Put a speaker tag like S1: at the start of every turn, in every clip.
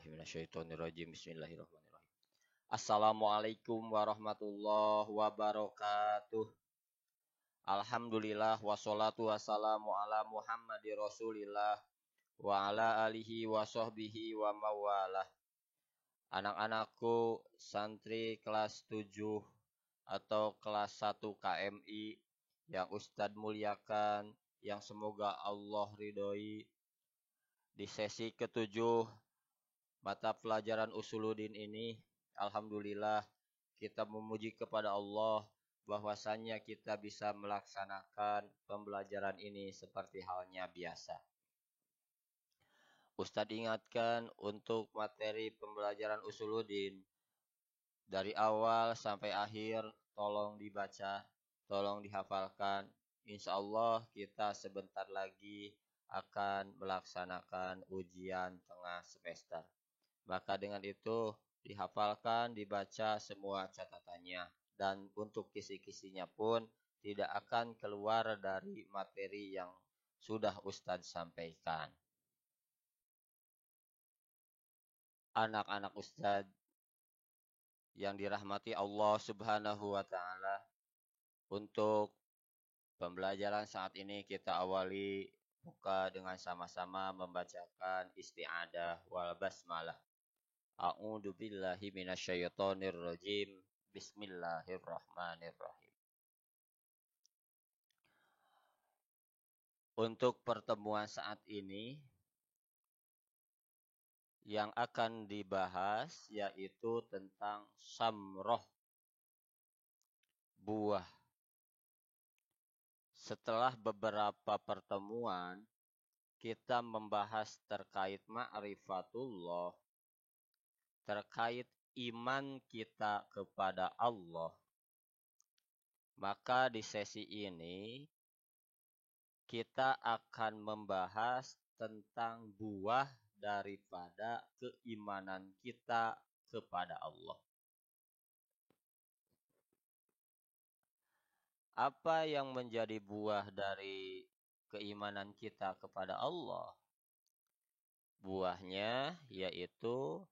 S1: billahi minasyaitonirrajim. Bismillahirrahmanirrahim. Assalamualaikum warahmatullahi wabarakatuh. Alhamdulillah wassalatu wassalamu ala Muhammadir Rasulillah wa ala alihi wa sahbihi wa mawalah. Anak-anakku santri kelas 7 atau kelas 1 KMI yang Ustadz muliakan, yang semoga Allah ridhoi. Di sesi ketujuh mata pelajaran Usuluddin ini, alhamdulillah kita memuji kepada Allah bahwasannya kita bisa melaksanakan pembelajaran ini seperti halnya biasa. Ustadz ingatkan untuk materi pembelajaran Usuluddin dari awal sampai akhir tolong dibaca, tolong dihafalkan. Insya Allah kita sebentar lagi akan melaksanakan ujian tengah semester. Maka dengan itu dihafalkan, dibaca semua catatannya. Dan untuk kisi-kisinya pun tidak akan keluar dari materi yang sudah Ustadz sampaikan. Anak-anak Ustadz yang dirahmati Allah Subhanahu wa Ta'ala, untuk pembelajaran saat ini kita awali buka dengan sama-sama membacakan isti'adah wal basmalah. A'udzu billahi minasyaitonir rajim. Bismillahirrahmanirrahim. Untuk pertemuan saat ini yang akan dibahas yaitu tentang samroh, buah. Setelah beberapa pertemuan kita membahas terkait ma'rifatullah, terkait iman kita kepada Allah. Maka di sesi ini kita akan membahas tentang buah daripada keimanan kita kepada Allah. Apa yang menjadi buah dari keimanan kita kepada Allah? Buahnya yaitu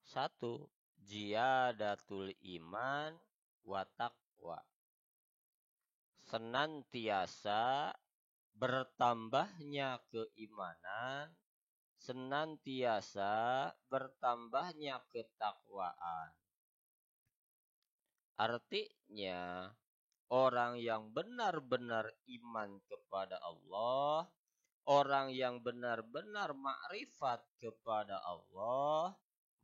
S1: 1. Ziyadatul iman wa taqwa. Senantiasa bertambahnya keimanan, senantiasa bertambahnya ketakwaan. Artinya, orang yang benar-benar iman kepada Allah, orang yang benar-benar makrifat kepada Allah,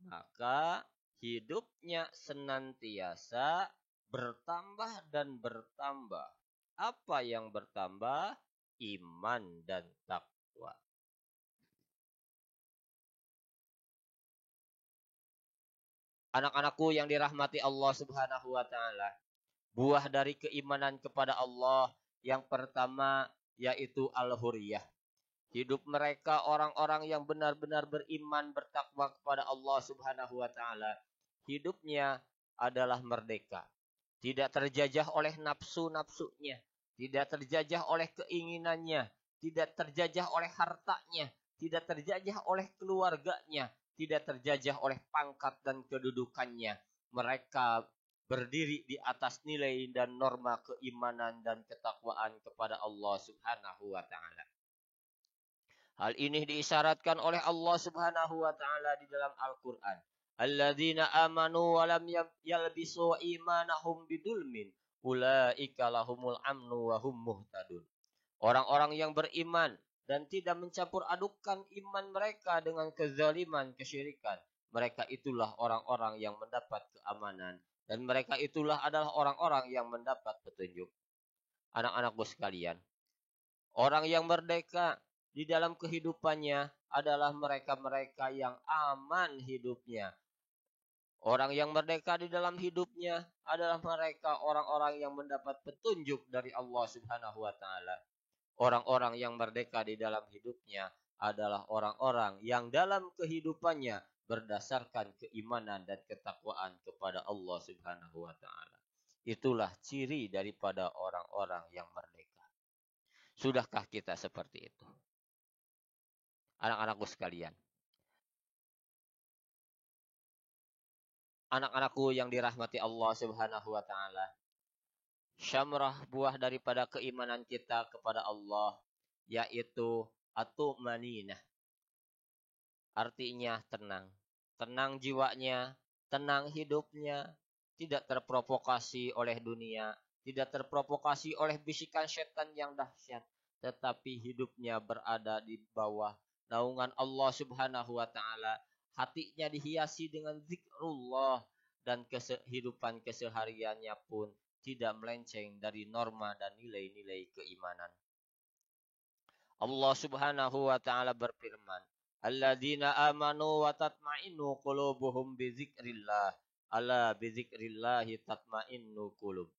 S1: maka hidupnya senantiasa bertambah dan bertambah. Apa yang bertambah? Iman dan takwa. Anak-anakku yang dirahmati Allah Subhanahu wa Ta'ala, buah dari keimanan kepada Allah yang pertama yaitu al-huriyah. Hidup mereka orang-orang yang benar-benar beriman, bertakwa kepada Allah Subhanahu wa Ta'ala, hidupnya adalah merdeka. Tidak terjajah oleh nafsu-nafsunya, tidak terjajah oleh keinginannya, tidak terjajah oleh hartanya, tidak terjajah oleh keluarganya, tidak terjajah oleh pangkat dan kedudukannya. Mereka berdiri di atas nilai dan norma keimanan dan ketakwaan kepada Allah Subhanahu wa Ta'ala. Hal ini diisyaratkan oleh Allah Subhanahu wa Ta'ala di dalam Al-Qur'an. Alladzina amanu wa lam yalbisu imanahum bidulmin ulaika lahumul amnu wa hum muhtadun. Orang-orang yang beriman dan tidak mencampur adukan iman mereka dengan kezaliman, kesyirikan, mereka itulah orang-orang yang mendapat keamanan, dan mereka itulah adalah orang-orang yang mendapat petunjuk. Anak-anakku sekalian, orang yang merdeka di dalam kehidupannya adalah mereka-mereka yang aman hidupnya. Orang yang merdeka di dalam hidupnya adalah mereka orang-orang yang mendapat petunjuk dari Allah Subhanahu wa Ta'ala. Orang-orang yang merdeka di dalam hidupnya adalah orang-orang yang dalam kehidupannya berdasarkan keimanan dan ketakwaan kepada Allah Subhanahu wa Ta'ala. Itulah ciri daripada orang-orang yang merdeka. Sudahkah kita seperti itu? Anak-anakku sekalian, Anak-anakku yang dirahmati Allah Subhanahu wa taala. Syamrah buah daripada keimanan kita kepada Allah yaitu at-tumaninah. Artinya tenang. Tenang jiwanya, tenang hidupnya, tidak terprovokasi oleh dunia, tidak terprovokasi oleh bisikan setan yang dahsyat, tetapi hidupnya berada di bawah naungan Allah Subhanahu wa taala. Hatinya dihiasi dengan zikrullah dan kehidupan kesehariannya pun tidak melenceng dari norma dan nilai-nilai keimanan. Allah Subhanahu wa taala berfirman, "Alladzina amanu wa tatma'innu qulubuhum bi dzikrillah." Ala bi dzikrillahi tatma'innu qulub.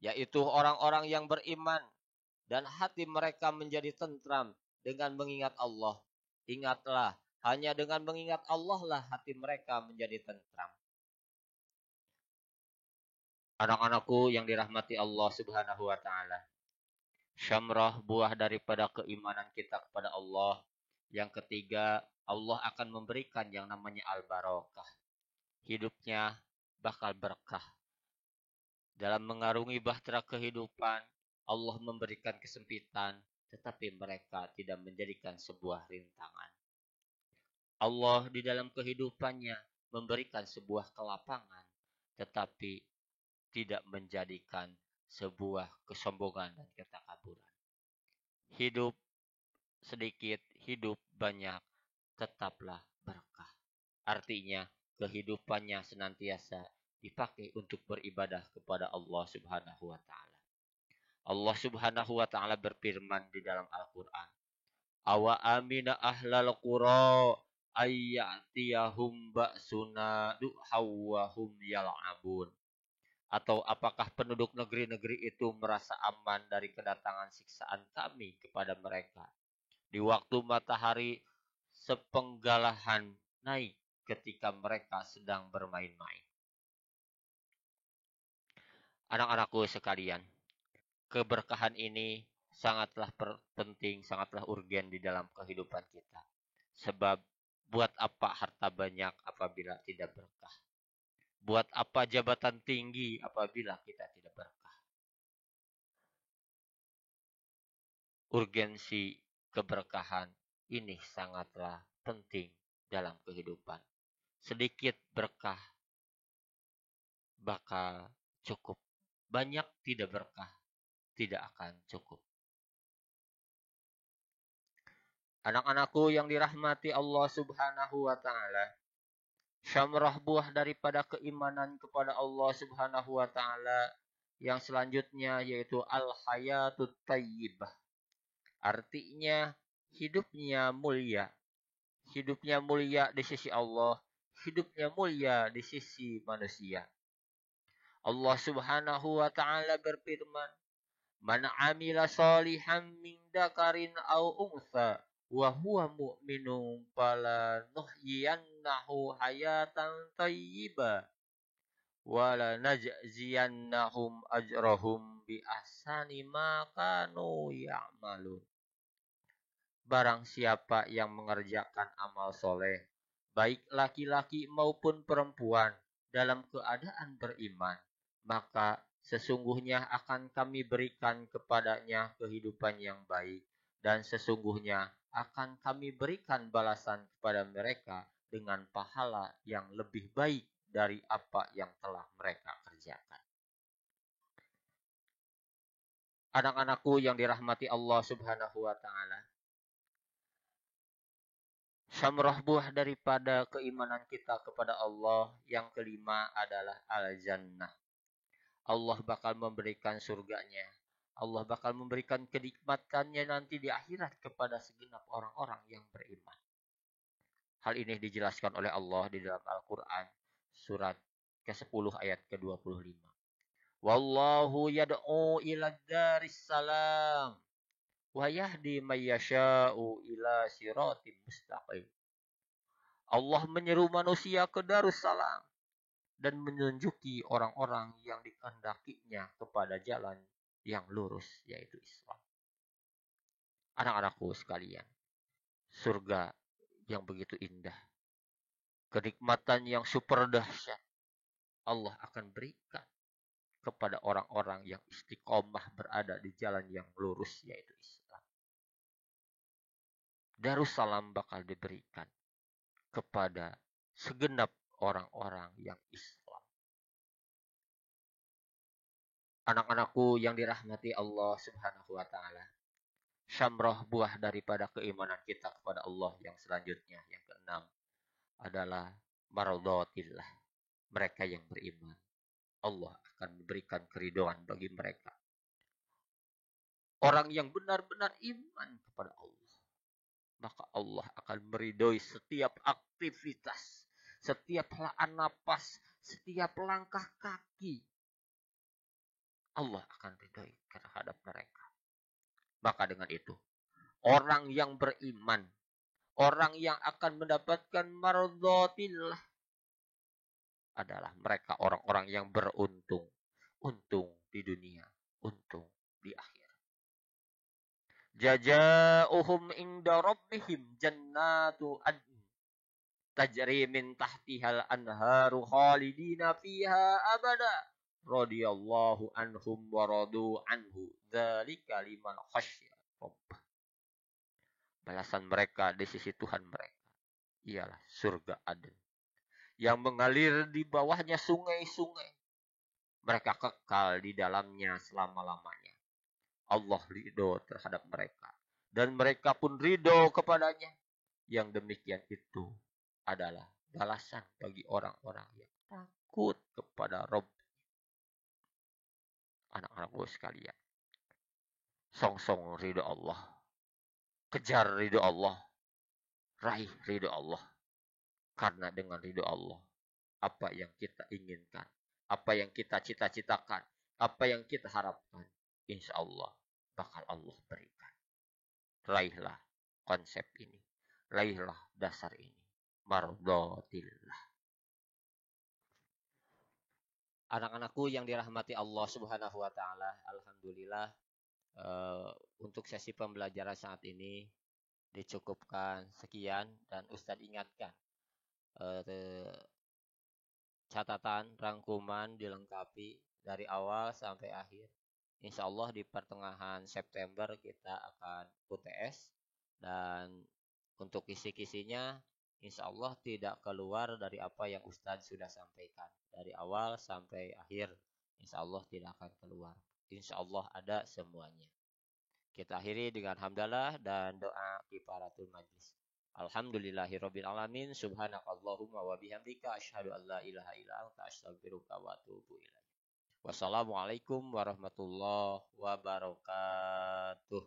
S1: Yaitu orang-orang yang beriman dan hati mereka menjadi tentram dengan mengingat Allah. Ingatlah, hanya dengan mengingat Allah lah hati mereka menjadi tentram. Anak-anakku yang dirahmati Allah Subhanahu wa taala. Syamrah buah daripada keimanan kita kepada Allah. Yang ketiga, Allah akan memberikan yang namanya al-barokah. Hidupnya bakal berkah. Dalam mengarungi bahtera kehidupan, Allah memberikan kesempitan, tetapi mereka tidak menjadikan sebuah rintangan. Allah di dalam kehidupannya memberikan sebuah kelapangan, tetapi tidak menjadikan sebuah kesombongan dan ketakaburan. Hidup sedikit, hidup banyak, tetaplah berkah. Artinya, kehidupannya senantiasa dipakai untuk beribadah kepada Allah Subhanahu wa taala. Allah Subhanahu wa taala berfirman di dalam Al-Qur'an, "Awa amina ahlal qura ayyatiyahum ba'suna duhawwahum yal'abun." Atau apakah penduduk negeri-negeri itu merasa aman dari kedatangan siksaan kami kepada mereka di waktu matahari sepenggalahan naik ketika mereka sedang bermain-main. Anak-anakku sekalian, keberkahan ini sangatlah penting, sangatlah urgen di dalam kehidupan kita. Sebab buat apa harta banyak apabila tidak berkah? Buat apa jabatan tinggi apabila kita tidak berkah? Urgensi keberkahan ini sangatlah penting dalam kehidupan. Sedikit berkah bakal cukup. Banyak tidak berkah tidak akan cukup. Anak-anakku yang dirahmati Allah Subhanahu wa taala, syamrah buah daripada keimanan kepada Allah Subhanahu wa taala yang selanjutnya yaitu al-hayatut thayyibah. Artinya hidupnya mulia. Hidupnya mulia di sisi Allah, hidupnya mulia di sisi manusia. Allah Subhanahu wa taala berfirman, "Man 'amila shalihan min dzakarin aw untha wa huwa mu'minun fala nuhyiyannahu hayatan thayyibah wa la najziyannahum ajrahum bi ahsani ma kanu ya'malun." Barang siapa yang mengerjakan amal soleh, baik laki-laki maupun perempuan, dalam keadaan beriman, maka sesungguhnya akan kami berikan kepadanya kehidupan yang baik, dan sesungguhnya akan kami berikan balasan kepada mereka dengan pahala yang lebih baik dari apa yang telah mereka kerjakan. Anak-anakku yang dirahmati Allah Subhanahu wa taala, syamrah buah daripada keimanan kita kepada Allah yang kelima adalah al-jannah. Allah bakal memberikan surganya. Allah bakal memberikan kenikmatannya nanti di akhirat kepada segenap orang-orang yang beriman. Hal ini dijelaskan oleh Allah di dalam Al-Quran surat ke-10 ayat ke-25. Wallahu yad'u ila daris salam wa yahdi may yasha'u ila siratim mustaqim. Allah menyeru manusia ke Darussalam dan menunjuki orang-orang yang dikehendakinya kepada jalan yang lurus, yaitu Islam. Anak-anakku sekalian, surga yang begitu indah, kenikmatan yang super dahsyat, Allah akan berikan kepada orang-orang yang istiqomah berada di jalan yang lurus, yaitu Islam. Darussalam bakal diberikan kepada segenap orang-orang yang Islam. Anak-anakku yang dirahmati Allah Subhanahu wa taala. Syamroh buah daripada keimanan kita kepada Allah yang selanjutnya, yang keenam, adalah maradhatillah. Mereka yang beriman, Allah akan memberikan keridhaan bagi mereka. Orang yang benar-benar iman kepada Allah, maka Allah akan meridhoi setiap aktivitas, setiap helaan napas, setiap langkah kaki. Allah akan ridhoi terhadap mereka. Maka dengan itu, orang yang beriman, orang yang akan mendapatkan maradhatillah adalah mereka orang-orang yang beruntung. Untung di dunia, untung di akhir. Jazaohum inda rabbihim jannatu adn tajri min tahtihal anharu khalidina fiha abada radhiyallahu anhum wa radu anhu dzalika liman khasyya rabbah. Balasan mereka di sisi Tuhan mereka ialah surga Aden yang mengalir di bawahnya sungai-sungai. Mereka kekal di dalamnya selama-lamanya. Allah ridho terhadap mereka. Dan mereka pun ridho kepadanya. Yang demikian itu adalah balasan bagi orang-orang yang takut kepada Rabb. Anak-anakku sekalian. Song-song ridho Allah. Kejar ridho Allah. Raih ridho Allah. Karena dengan ridho Allah, apa yang kita inginkan, apa yang kita cita-citakan, apa yang kita harapkan, insya Allah bakal Allah berikan. Raihlah konsep ini. Raihlah dasar ini. Mardhatillah. Anak-anakku yang dirahmati Allah Subhanahu wa taala, alhamdulillah untuk sesi pembelajaran saat ini dicukupkan sekian, dan Ustadz ingatkan catatan rangkuman dilengkapi dari awal sampai akhir. Insya Allah di pertengahan September kita akan UTS, dan untuk kisi-kisinya insya Allah tidak keluar dari apa yang Ustadz sudah sampaikan. Dari awal sampai akhir insya Allah tidak akan keluar. Insya Allah ada semuanya. Kita akhiri dengan hamdalah dan doa kifaratul majlis. Alhamdulillahirabbil alamin, subhanakallahumma wa bihamdika asyhadu an la ilaha illa anta astaghfiruka wa atubu ilaik. Wassalamualaikum warahmatullahi wabarakatuh.